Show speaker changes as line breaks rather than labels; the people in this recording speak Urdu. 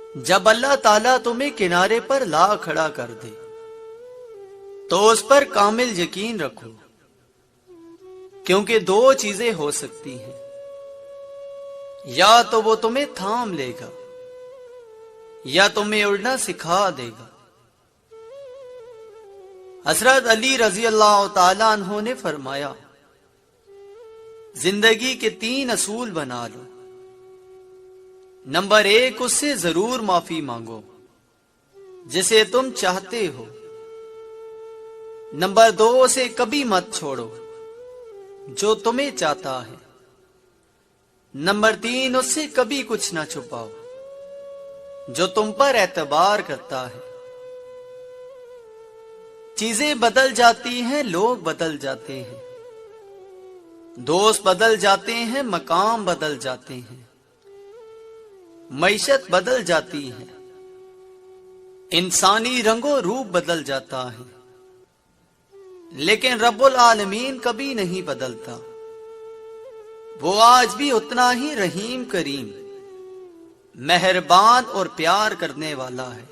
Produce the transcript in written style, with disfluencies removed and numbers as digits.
جب اللہ تعالیٰ تمہیں کنارے پر لا کھڑا کر دے تو اس پر کامل یقین رکھو، کیونکہ دو چیزیں ہو سکتی ہیں، یا تو وہ تمہیں تھام لے گا یا تمہیں اڑنا سکھا دے گا۔ حضرت علی رضی اللہ تعالیٰ عنہ نے فرمایا، زندگی کے 3 اصول بنا لو۔ نمبر 1، اس سے ضرور معافی مانگو جسے تم چاہتے ہو۔ نمبر 2، اسے کبھی مت چھوڑو جو تمہیں چاہتا ہے۔ نمبر 3، اس سے کبھی کچھ نہ چھپاؤ جو تم پر اعتبار کرتا ہے۔ چیزیں بدل جاتی ہیں، لوگ بدل جاتے ہیں، دوست بدل جاتے ہیں، مقام بدل جاتے ہیں، معیشت بدل جاتی ہے، انسانی رنگ و روپ بدل جاتا ہے، لیکن رب العالمین کبھی نہیں بدلتا۔ وہ آج بھی اتنا ہی رحیم کریم، مہربان اور پیار کرنے والا ہے۔